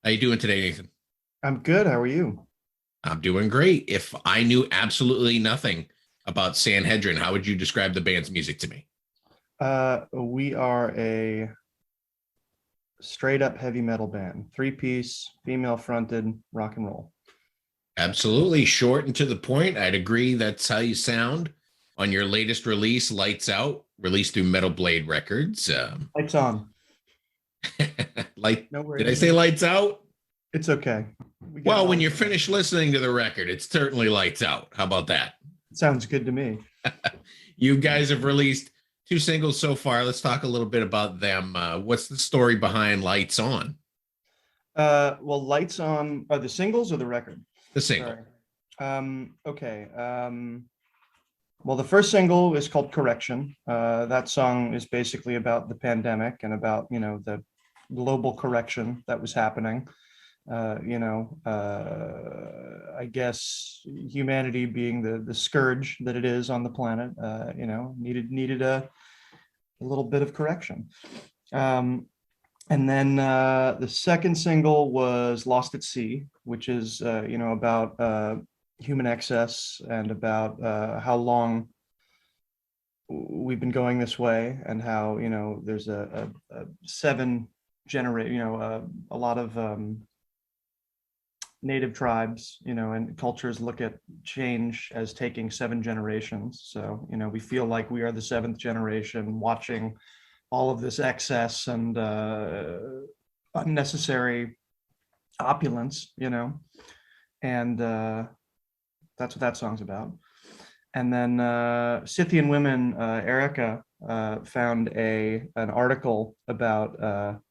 How you doing today, Nathan? I'm good. How are you? I'm doing great. If I knew absolutely nothing about Sanhedrin, how would you describe the band's music to me? We are a straight up heavy metal band, three-piece, female fronted rock and roll. Absolutely short and to the point. I'd agree that's how you sound on your latest release, Lights Out, released through Metal Blade Records. Lights on. Light, No did I worries. say Lights Out? It's okay. We get it Well, all when the you're time. finished listening to the record, it's certainly Lights Out. How about that? Sounds good to me. You guys have released two singles so far. Let's talk a little bit about them. What's the story behind Lights On, Well, Lights on are the singles or the record? the single? Sorry. Okay. Well, the first single is called Correction. That song is basically about the pandemic and about, the global correction that was happening. I guess humanity being the scourge that it is on the planet, needed a little bit of correction. Um, and then the second single was Lost at Sea, which is about human excess and about how long we've been going this way, and how there's a seven generate a lot of native tribes, and cultures look at change as taking seven generations. So, we feel like we are the seventh generation watching all of this excess and unnecessary opulence, and that's what that song's about. And then Scythian Women, Erica found an article about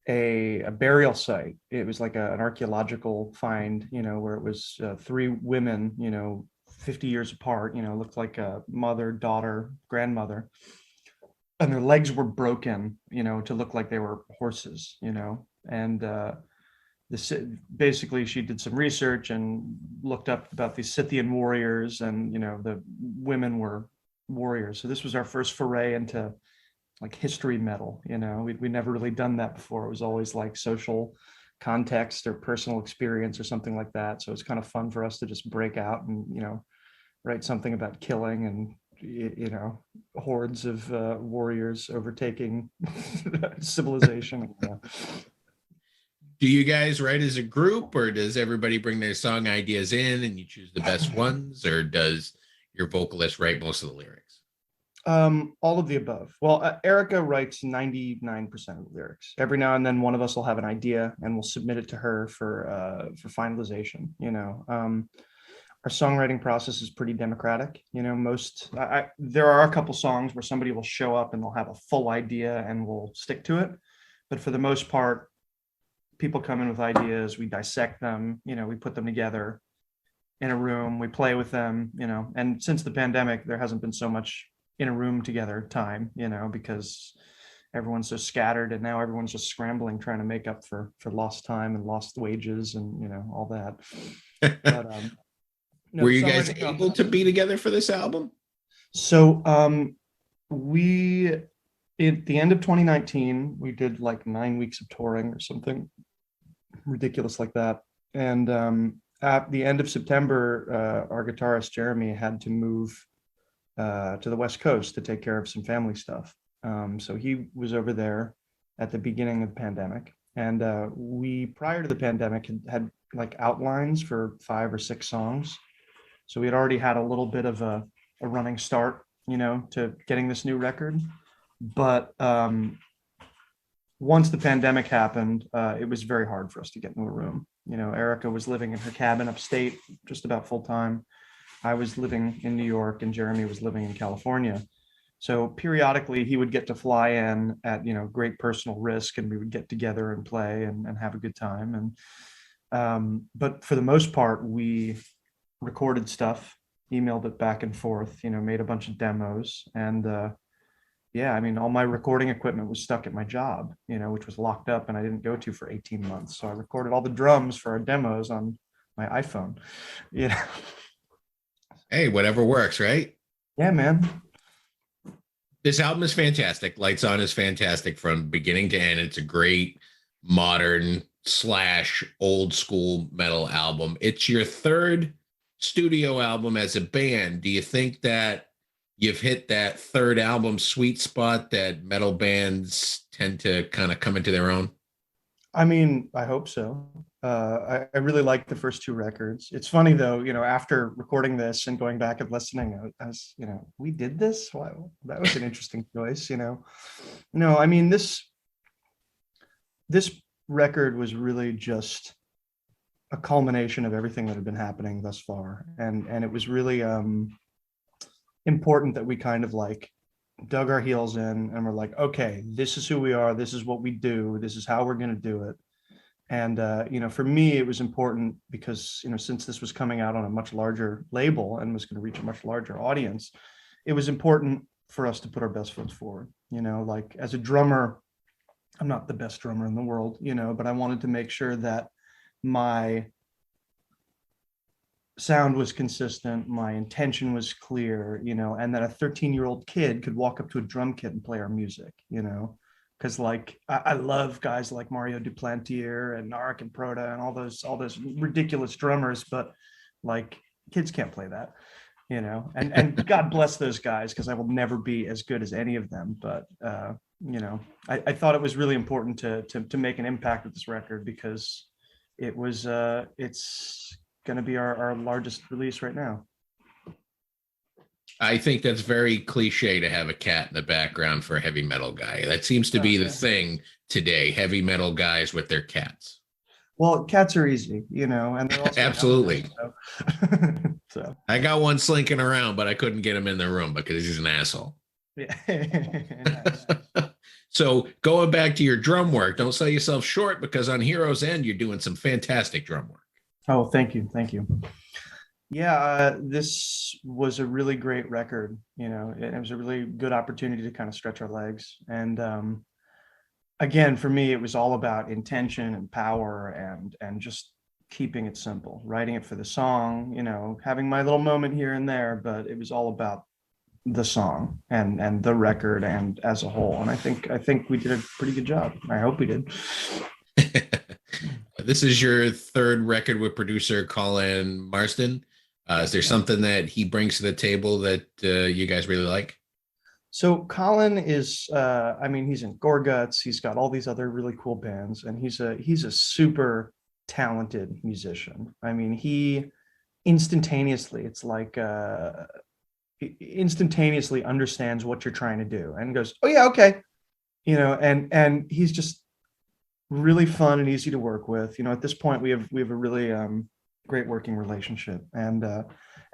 a burial site. It was like an archaeological find, where it was three women, 50 years apart, looked like a mother, daughter, grandmother, and their legs were broken, to look like they were horses, and this basically she did some research and looked up about these Scythian warriors, and the women were warriors. So this was our first foray into like history metal. We never really done that before. It was always like social context or personal experience or something like that. So it's kind of fun for us to just break out and write something about killing and hordes of warriors overtaking civilization. Do you guys write as a group, or does everybody bring their song ideas in and you choose the best ones, or does your vocalist write most of the lyrics? All of the above. Well, Erica writes 99% of the lyrics. Every now and then, one of us will have an idea, and we'll submit it to her for finalization. Our songwriting process is pretty democratic. There are a couple songs where somebody will show up and they'll have a full idea and we'll stick to it, but for the most part, people come in with ideas. We dissect them. We put them together in a room. We play with them. And since the pandemic, there hasn't been so much in a room together time, because everyone's so scattered, and now everyone's just scrambling trying to make up for lost time and lost wages and all that. But no, Were the you guys songwriting able process. to be together for this album? So we at the end of 2019 we did like 9 weeks of touring or something ridiculous like that. And at the end of September, our guitarist Jeremy had to move to the West Coast to take care of some family stuff. So he was over there at the beginning of the pandemic. And we, prior to the pandemic, had like outlines for 5 or 6 songs. So we had already had a little bit of a running start, to getting this new record. But once the pandemic happened, it was very hard for us to get into a room. Erica was living in her cabin upstate, just about full time. I was living in New York, and Jeremy was living in California. So periodically he would get to fly in at, great personal risk, and we would get together and play and have a good time. And but for the most part, we recorded stuff, emailed it back and forth, made a bunch of demos. And yeah, I mean, all my recording equipment was stuck at my job, which was locked up and I didn't go to for 18 months. So I recorded all the drums for our demos on my iPhone. Yeah. Hey, whatever works, right? Yeah, man. This album is fantastic. Lights On is fantastic from beginning to end. It's a great modern slash old school metal album. It's your third studio album as a band. Do you think that you've hit that third album sweet spot that metal bands tend to kind of come into their own? I mean, I hope so. I really like the first two records. It's funny though, after recording this and going back and listening, I was, we did this. Wow, that was an interesting choice. No, I mean this record was really just a culmination of everything that had been happening thus far, and it was really important that we kind of like dug our heels in and we're like, okay, this is who we are, this is what we do, this is how we're going to do it. And for me it was important because since this was coming out on a much larger label and was going to reach a much larger audience, it was important for us to put our best foot forward. Like as a drummer, I'm not the best drummer in the world, but I wanted to make sure that my sound was consistent, my intention was clear, and that a 13-year-old kid could walk up to a drum kit and play our music, because like I love guys like Mario Duplantier and Narek and Proda and all those ridiculous drummers, but like kids can't play that, and God bless those guys because I will never be as good as any of them. But I thought it was really important to make an impact with this record because it's going to be our largest release right now. I think that's very cliche to have a cat in the background for a heavy metal guy. That seems to be the thing today, heavy metal guys with their cats. Well, cats are easy, and they're also absolutely. So I got one slinking around, but I couldn't get him in the room because he's an asshole. Yeah. So going back to your drum work, don't sell yourself short because on Heroes End, you're doing some fantastic drum work. Oh, thank you. Yeah, this was a really great record. It was a really good opportunity to kind of stretch our legs. And again, for me, it was all about intention and power and just keeping it simple, writing it for the song, having my little moment here and there, but it was all about the song and the record and as a whole. And I think we did a pretty good job. I hope we did. This is your third record with producer Colin Marston. Is there something that he brings to the table that you guys really like? So Colin is, he's in Gorguts. He's got all these other really cool bands, and he's a super talented musician. I mean, he instantaneously, it's like instantaneously understands what you're trying to do and goes, oh yeah, okay, and he's just really fun and easy to work with. At this point we have a really great working relationship, and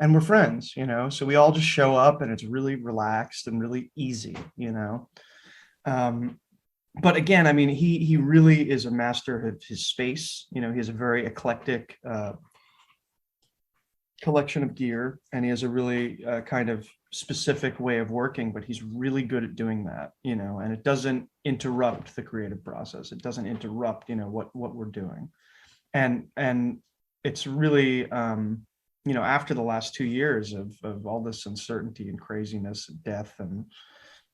we're friends, so we all just show up and it's really relaxed and really easy. But again, I mean, he really is a master of his space. He has a very eclectic collection of gear, and he has a really kind of specific way of working, but he's really good at doing that, and it doesn't interrupt the creative process. It doesn't interrupt, what we're doing. And it's really, after the last 2 years of all this uncertainty and craziness and death, and,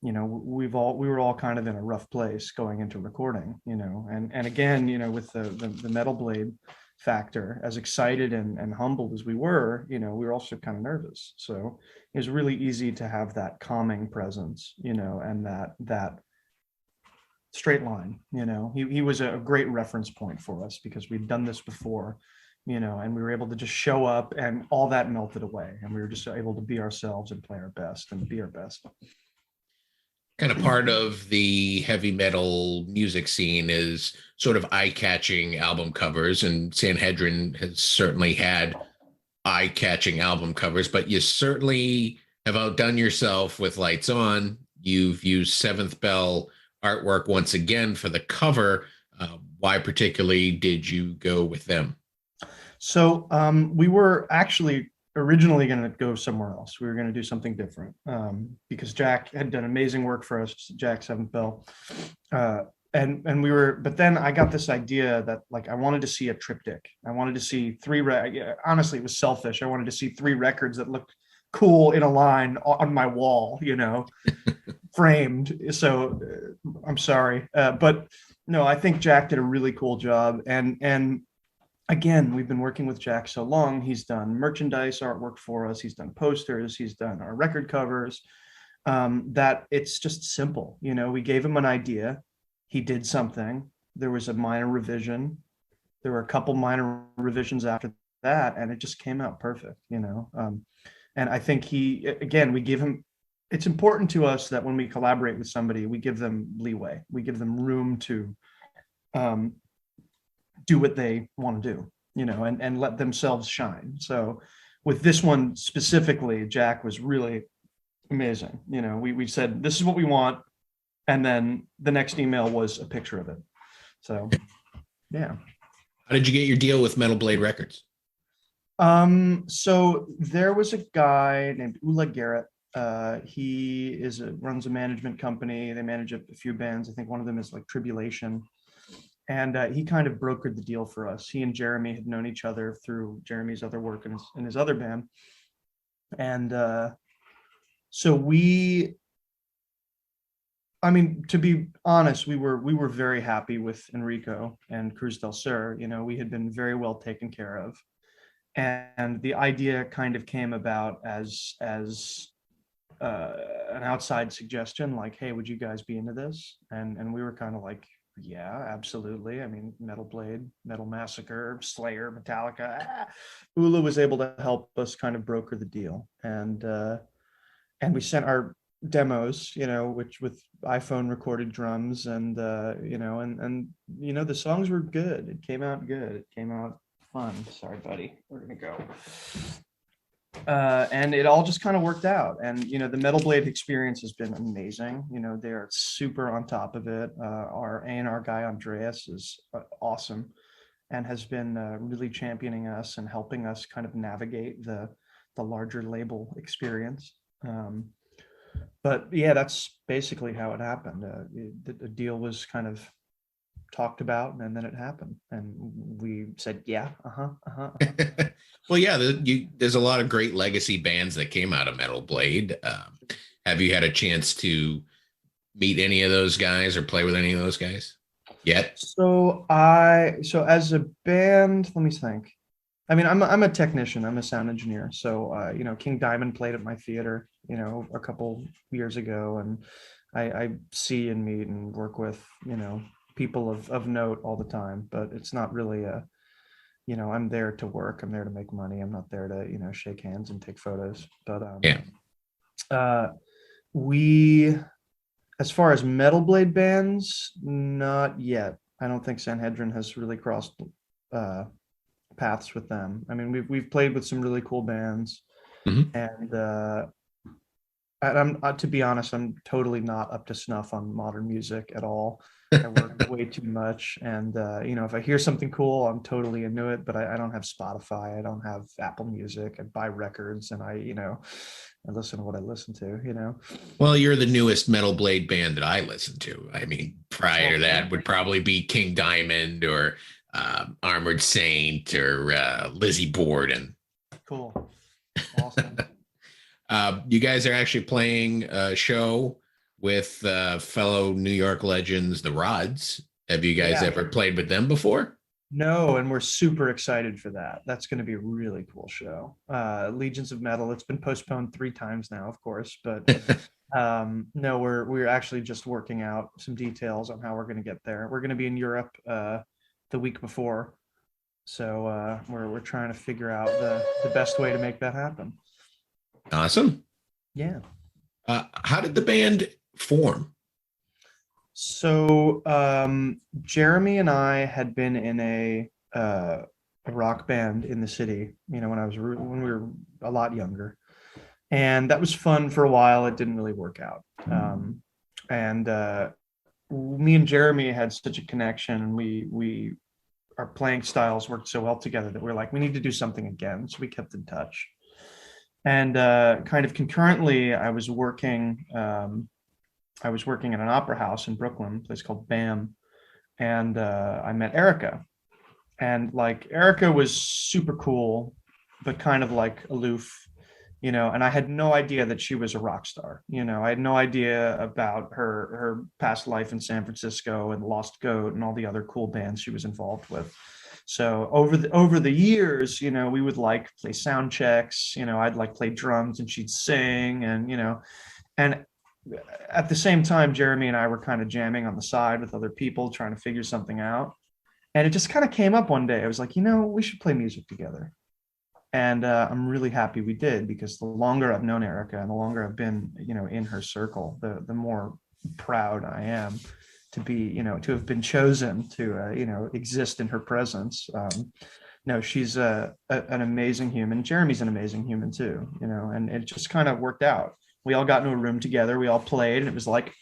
we were all kind of in a rough place going into recording, and again, with the Metal Blade factor, as excited and humbled as we were, we were also kind of nervous. So it was really easy to have that calming presence, and that straight line. He was a great reference point for us because we'd done this before, and we were able to just show up and all that melted away, and we were just able to be ourselves and play our best and be our best. Kind of part of the heavy metal music scene is sort of eye-catching album covers, and Sanhedrin has certainly had eye-catching album covers, but you certainly have outdone yourself with Lights On. You've used Seventh Bell artwork once again for the cover. Why particularly did you go with them? So we were actually originally going to go somewhere else. We were going to do something different because Jack had done amazing work for us, Jack Seventh Bell. And we were, but then I got this idea that like I wanted to see a triptych. I wanted to see honestly, it was selfish. I wanted to see 3 records that looked cool in a line on my wall, framed. So I'm sorry, but No, I think Jack did a really cool job. And again, we've been working with Jack so long. He's done merchandise artwork for us. He's done posters. He's done our record covers. That it's just simple. You know, we gave him an idea. He did something. There was a minor revision. There were a couple minor revisions after that, and it just came out perfect, you know. And I think again, we give him, it's important to us that when we collaborate with somebody, we give them leeway. We give them room to um, do what they want to do, you know, and let themselves shine. So with this one specifically, Jack was really amazing. You know, we said, this is what we want. And then the next email was a picture of it. So, yeah. How did you get your deal with Metal Blade Records? So there was a guy named Ula Garrett. He runs a management company. They manage a few bands. I think one of them is like Tribulation. And he kind of brokered the deal for us. He and Jeremy had known each other through Jeremy's other work in his other band. And so I mean, to be honest, we were very happy with Enrico and Cruz del Sur. You know, we had been very well taken care of, and the idea kind of came about as an outside suggestion, like, "Hey, would you guys be into this?" And we were kind of like, "Yeah, absolutely." I mean, Metal Blade, Metal Massacre, Slayer, Metallica. Ula was able to help us kind of broker the deal, and we sent our demos, you know, which with iPhone recorded drums, and you know, and you know, the songs were good. It came out good. It came out fun. Sorry, buddy. We're gonna go. And it all just kind of worked out. And you know, the Metal Blade experience has been amazing. You know, they are super on top of it. Our A&R guy Andreas is awesome, and has been really championing us and helping us kind of navigate the larger label experience. But yeah, that's basically how it happened. The deal was kind of talked about, and then it happened, and we said, "Yeah, uh-huh, uh-huh." Well, yeah, there's a lot of great legacy bands that came out of Metal Blade. Have you had a chance to meet any of those guys or play with any of those guys yet? So as a band, let me think. I mean, I'm a technician. I'm a sound engineer. So you know, King Diamond played at my theater, you know, a couple years ago, and I see and meet and work with, you know, people of note all the time. But it's not really you know, I'm there to work. I'm there to make money. I'm not there to, you know, shake hands and take photos. But Yeah. uh, we, as far as Metal Blade bands, not yet. I don't think Sanhedrin has really crossed uh, paths with them. I mean, we've played with some really cool bands, Mhm. and I'm to be honest, I'm totally not up to snuff on modern music at all. I work way too much, and you know, if I hear something cool, I'm totally into it. But I don't have Spotify, I don't have Apple Music. I buy records, and you know, I listen to what I listen to. You know, Well, you're the newest Metal Blade band that I listen to. I mean, prior oh, to that would probably be King Diamond or Armored Saint or Lizzie Borden. cool, awesome. You guys are actually playing a show with fellow New York legends, the Rods. Have you guys Yeah. ever played with them before? No, and we're super excited for that. That's going to be a really cool show. Legions of Metal. It's been postponed 3 times now, of course, but no, we're actually just working out some details on how we're going to get there. We're going to be in Europe the week before, so we're trying to figure out the best way to make that happen. Awesome. Yeah. How did the band form? So Jeremy and I had been in a rock band in the city, you know, when we were a lot younger, and that was fun for a while. It didn't really work out, and me and Jeremy had such a connection, and we our playing styles worked so well together that we're like, we need to do something again. So we kept in touch, and kind of concurrently, I was working at an opera house in Brooklyn, a place called BAM, and I met Erica. And like Erica was super cool, but kind of like aloof. And I had no idea that she was a rock star. I had no idea about her past life in San Francisco and Lost Goat and all the other cool bands she was involved with. So over the years, we would like play sound checks. I'd like play drums and she'd sing, and at the same time, Jeremy and I were kind of jamming on the side with other people trying to figure something out. And it just kind of came up one day. I was like, we should play music together. And I'm really happy we did, because the longer I've known Erica and the longer I've been, in her circle, the more proud I am to be, to have been chosen to, exist in her presence. No, she's an amazing human. Jeremy's an amazing human too, and it just kind of worked out. We all got into a room together, we all played, and it was like,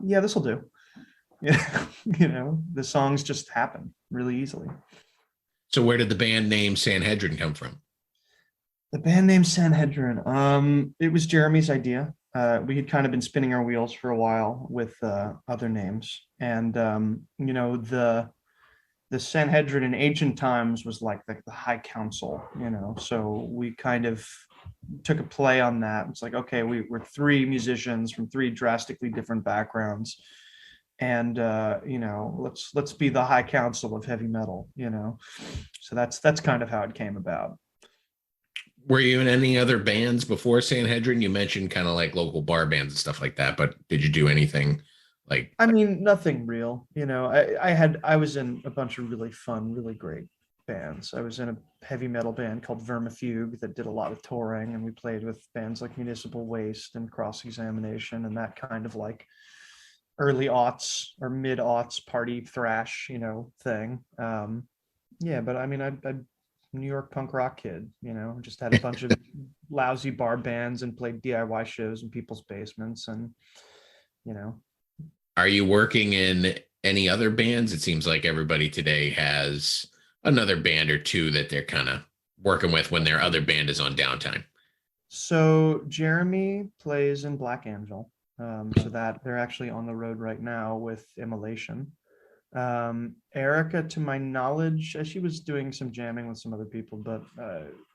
yeah, this will do. The songs just happen really easily. So where did the band name Sanhedrin come from? The band name Sanhedrin. It was Jeremy's idea. We had kind of been spinning our wheels for a while with other names, and the Sanhedrin in ancient times was like the High Council. So we kind of took a play on that. It's like, okay, we're three musicians from three drastically different backgrounds, and let's be the High Council of heavy metal. So that's kind of how it came about. Were you in any other bands before Sanhedrin? You mentioned kind of like local bar bands and stuff like that, but did you do anything like? I mean, nothing real. I was in a bunch of really fun, really great bands. I was in a heavy metal band called Vermifuge that did a lot of touring, and we played with bands like Municipal Waste and Cross Examination and that kind of like early aughts or mid aughts party thrash, thing. Yeah, but I mean, I New York punk rock kid, just had a bunch of lousy bar bands and played DIY shows in people's basements, and you know, Are you working in any other bands? It seems like everybody today has another band or two that they're kind of working with when their other band is on downtime. So Jeremy plays in Black Angel. So that they're actually on the road right now with Immolation. Erica, to my knowledge, she was doing some jamming with some other people, but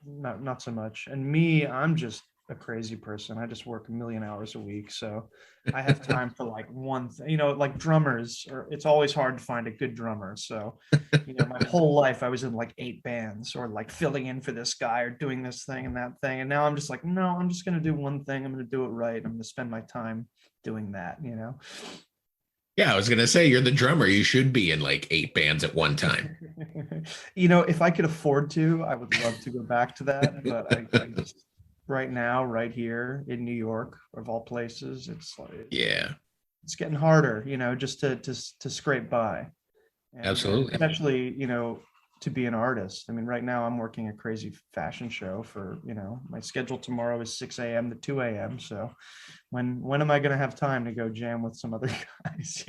not so much. And me, I'm just a crazy person. I just work a million hours a week, so I have time for like one thing. Like drummers, or it's always hard to find a good drummer. So, my whole life I was in like 8 bands, or like filling in for this guy, or doing this thing and that thing. And now I'm just like, no, I'm just gonna do one thing. I'm gonna do it right. I'm gonna spend my time doing that. Yeah, I was gonna say you're the drummer. You should be in like 8 bands at one time. If I could afford to, I would love to go back to that. But I just right now, right here in New York, of all places, it's like Yeah, it's getting harder, just to scrape by, and absolutely. especially, to be an artist. I mean, right now I'm working a crazy fashion show for, my schedule tomorrow is 6 a.m. to 2 a.m. So when am I going to have time to go jam with some other guys?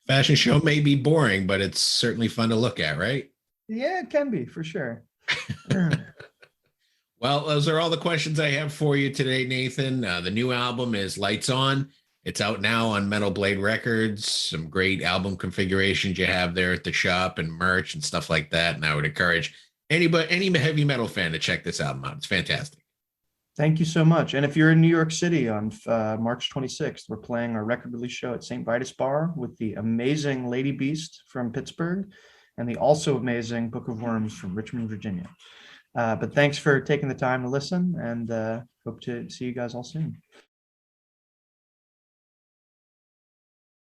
Fashion show may be boring, but it's certainly fun to look at, right? Yeah, it can be for sure. Well, those are all the questions I have for you today, Nathan. The new album is Lights On. It's out now on Metal Blade Records. Some great album configurations you have there at the shop and merch and stuff like that. And I would encourage any heavy metal fan to check this album out. It's fantastic. Thank you so much. And if you're in New York City on March 26th, we're playing our record release show at St. Vitus Bar with the amazing Lady Beast from Pittsburgh and the also amazing Book of Worms from Richmond, Virginia. But thanks for taking the time to listen, and hope to see you guys all soon.